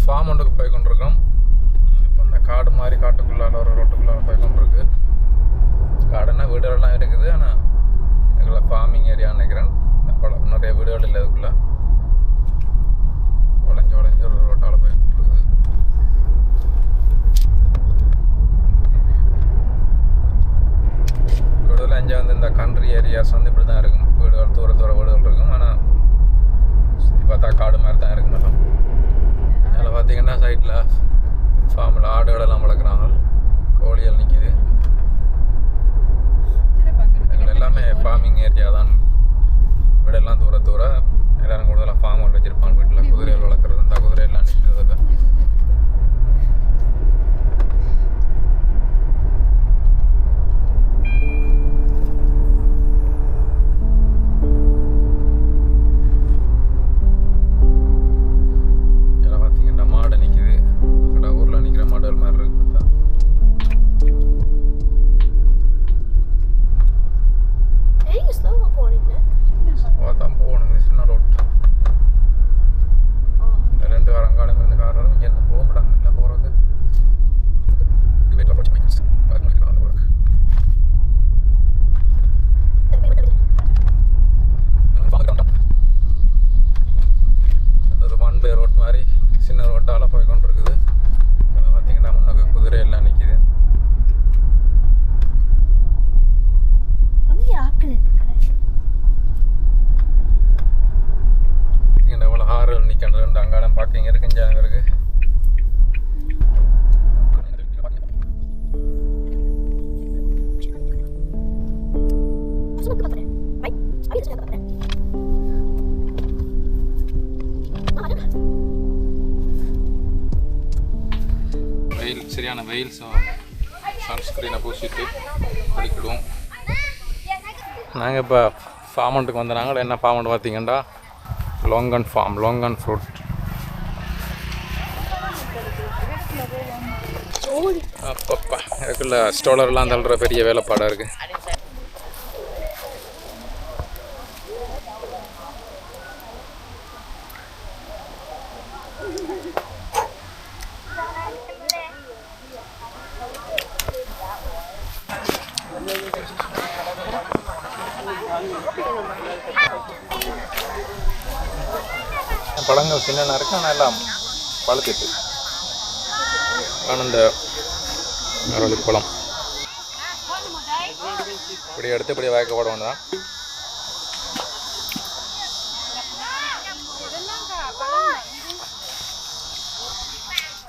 Form ஒன்றுக்கு போய் கொண்டிருக்கோம். இப்போ இந்த காடு மாதிரி காட்டுக்குள்ளால ஒரு ரோட்டுக்குள்ளால போய் கொண்டிருக்கு. காடுன்னா வீடுகள்லாம் இருக்குது, ஆனால் இதுக்குள்ள ஃபார்மிங் ஏரியான்னு நினைக்கிறேன். நிறைய வீடுகள் இல்லை அதுக்குள்ளே. வளைஞ்சு ஒரு ரோட்டால் போய் கொண்டிருக்குது. வீடுகள் அங்கே வந்து இந்த கண்ட்ரி ஏரியாஸ் வந்து இப்படி தான் இருக்கும். வீடுகள் தூர வீடுகள் இருக்கும், ஆனால் சுற்றி பார்த்தா காடு மாதிரி தான் இருக்கும். மட்டும் அதில் பார்த்தீங்கன்னா சைட்டில் ஃபார்மில் ஆடுகளெல்லாம் வளர்க்குறாங்க, கோழிகள் நிற்கிது. எங்கள் எல்லாமே ஃபார்மிங் ஏரியா தான். வீடெல்லாம் தூர எல்லாரும் கூடுதலாக ஃபார்ம் வச்சுருப்பாங்க. வீட்டில் குதிரைகள் வளர்க்குறது, இந்த குதிரையெல்லாம் நிற்கிறது. ரோட் மாதிரி சின்ன ரோட்டால் போய் கொண்டு இருக்குது. இதெல்லாம் பார்த்தீங்கன்னா முன்னுக்கு குதிரை எல்லாம் நிற்கிது. பார்த்தீங்கன்னா எவ்வளோ ஆறுகள் நிற்கின்றது. அங்காலம் பார்க்கிங் இருக்கு, இங்கே இருக்கு. வெயில், சரியான வெயில். ஸோ சன்ஸ்க்ரீனை பூசிட்டு படிக்கிடுவோம். நாங்கள் இப்போ ஃபார்மண்ட்டுக்கு வந்து நாங்கள் என்ன ஃபார்மண்ட் பார்த்தீங்கன்னா லோங்கன் ஃபார்ம், லோங்கன் ஃப்ரூட். அப்பப்பா இதுக்குள்ள ஸ்டோலர்லாம் தள்ளுற பெரிய வேலைப்பாடாக இருக்குது. பழங்கள் சின்ன இருக்கு, ஆனால் எல்லாம் பழுத்திட்டு. ஆனால் இந்த அரளிப்பழம் இப்படி எடுத்து இப்படி வாய்க்கப்பட வேண்டாம்.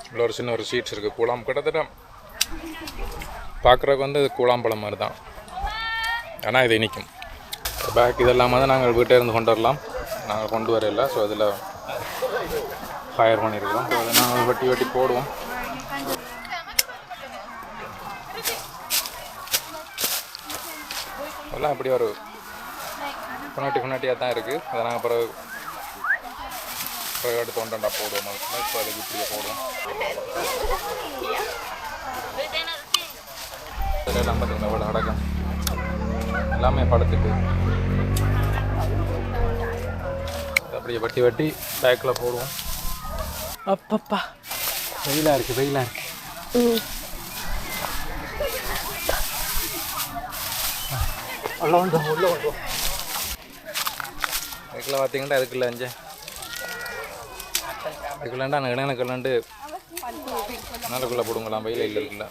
இவ்வளோ ஒரு சின்ன ஒரு சீட்ஸ் இருக்குது. கூழாம் கிட்டத்தட்ட பார்க்குறதுக்கு வந்து இது கூழாம்பழம் மாதிரி தான், ஆனால் இது இனிக்கும். பேக் இதெல்லாம் வந்து நாங்கள் வீட்டில் இருந்து கொண்டு வரலாம், நாங்கள் கொண்டு வரல. ஸோ அதில் ஃபயர் பண்ணியிருக்கிறோம். ஸோ அதை நாங்கள் வெட்டி போடுவோம். அதெல்லாம் இப்படி ஒரு குனாட்டியாக தான் இருக்குது. அதை நாங்கள் பிறகு எடுத்து ஒன்றா போடுவோம். இப்போ அதுக்கு இப்படியே போடுவோம். இதெல்லாம் பார்த்தீங்கன்னா இவ்வளோ நடக்கும், எல்லாமே படுத்துட்டு அப்படியே வெட்டி பேக்கில் போடுவோம். அப்பப்பா வெயிலாக இருக்குது. இதுக்குள்ள பார்த்தீங்கன்னா அதுக்குள்ள இதுக்குள்ளாண்டா கிணக்குள்ளாண்டு நாளுக்குள்ளே போடுங்களாம். வெயில் இல்லை இருக்குல்ல.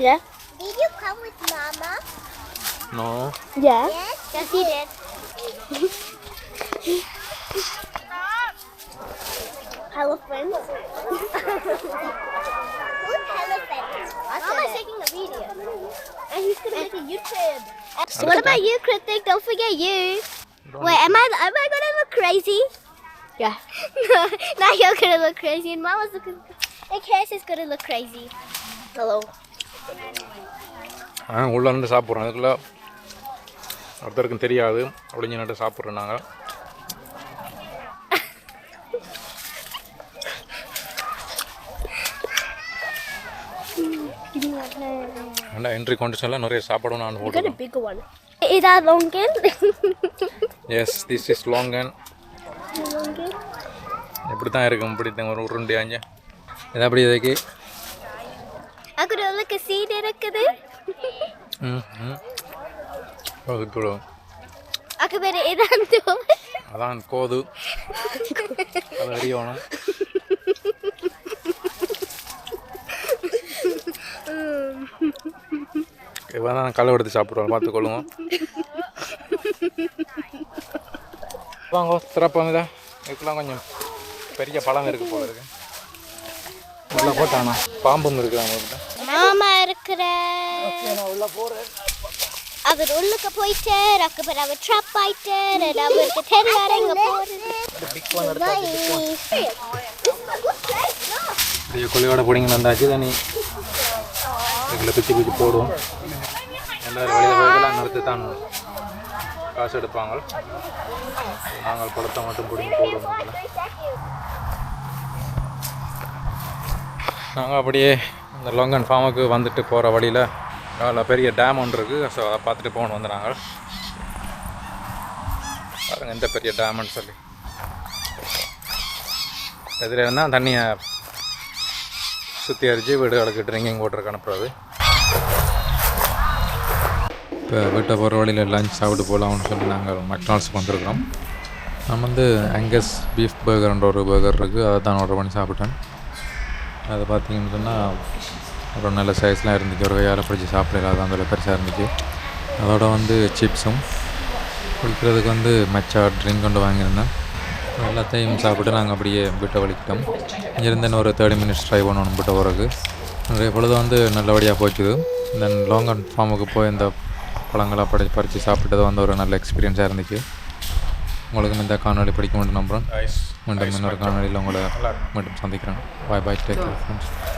Yeah. Did you come with Mama? No. Yeah. Yes, he did. Elephants. Who's elephants? Mama's taking a video. And he's gonna make a YouTube. So what about you, Kritik? Don't forget you. Wait, am I gonna look crazy? Yeah. Now you're gonna look crazy, and Mama's looking. And Cass is gonna look crazy. Hello. உள்ளே நின்று சாப்பிட்றோம். அதுக்குள்ள ஒருத்தருக்கும் தெரியாது அப்படின்னு நின்று சாப்பிட்றோம் நாங்கள். ஏன்னா என்ட்ரி கண்டிஷனில் நிறைய சாப்பிடணும் நான் You got a போட்டுருக்கேன். bigger one. Is that longan? Yes this is longan. இப்படி தான் இருக்கும், இப்படி தான் ஒரு உருண்டை ஆஞ்சு இது அப்படி இதுக்கு. Aku dah look at seed இருக்குது. Aku beri idan tu. அதான் கோது அது அறியணும். இவன் தான் களை எடுத்து சாப்பிடுவோம், பார்த்துக்கொள்ளுவோம். வாங்க திறப்பாங்க, இதுக்கெல்லாம் கொஞ்சம் பெரிய பழம் இருக்கு போல இருக்கு. உள்ள போட்டானா பாம்பும் இருக்குது அவங்ககிட்ட. மாமா இருக்கிற அவர் உள்ளுக்கு போயிட்டு அதுக்கப்புறம் அவர் ட்ராப் ஆயிட்டு அவருக்கு தெரியல இங்கே பெரிய கொள்ளையோட பிடிங்க வந்தாச்சு. தண்ணி இதில் குச்சி குச்சி போடுவோம். எல்லாரும் வழியில் போய்க்கலாம், நிறுத்தி தான் காசு எடுப்பாங்க. நாங்கள் பழத்தை மட்டும் பிடிங்கி போடுவோம். நாங்கள் அப்படியே இந்த லொங்கன் ஃபார்முக்கு வந்துட்டு போகிற வழியில் அதில் பெரிய டேம் ஒன்று இருக்குது. ஸோ அதை பார்த்துட்டு போகணும் வந்து நாங்கள். பாருங்கள் எந்த பெரிய டேம்னு சொல்லி. இதில் இருந்தால் தண்ணியை சுற்றி அரிச்சு வீடுகளுக்கு ட்ரிங்கிங் வாட்டருக்கு அனுப்புறது. இப்போ வீட்டை போகிற வழியில் லஞ்ச் சாப்பிட்டு போகலாம்னு சொல்லி நாங்கள் மெக்டானல்ஸுக்கு வந்திருக்கிறோம். நான் வந்து அங்கஸ் பீஃப் பர்கர்ன்ற ஒரு பர்கர் இருக்குது, அதை தான் ஆர்டர் பண்ணி சாப்பிட்டேன். அதை பார்த்தீங்கன்னு சொன்னால் ஒரு நல்ல சைஸ்லாம் இருந்துச்சு, ஒரு கையால் பிடிச்சி சாப்பிடல, அது அந்த பெருசாக இருந்துச்சு. அதோட வந்து சிப்ஸும் குடிக்கிறதுக்கு வந்து மெச்சா ட்ரிங்க் கொண்டு வாங்கியிருந்தேன். எல்லாத்தையும் சாப்பிட்டு நாங்கள் அப்படியே வீட்டை வலிக்கிட்டோம். இங்கேருந்து இன்னும் ஒரு 30 மினிட்ஸ் ட்ரை பண்ணணும் வீட்டை போகிறதுக்கு. நிறைய பொழுது வந்து நல்லபடியாக போச்சுது. தென் லாங்கன் ஃபார்முக்கு போய் இந்த பழங்களை பறித்து சாப்பிட்டது வந்து ஒரு நல்ல எக்ஸ்பீரியன்ஸாக இருந்துச்சு. உங்களுக்கும் இந்த காணொலி பிடிக்க வேண்டும் நம்புகிறேன். மீண்டும் இன்னொரு காணொலியில் உங்களை மீண்டும் சந்திக்கிறேன். பாய் பாய், டேக் கேர் ஃப்ரெண்ட்ஸ்.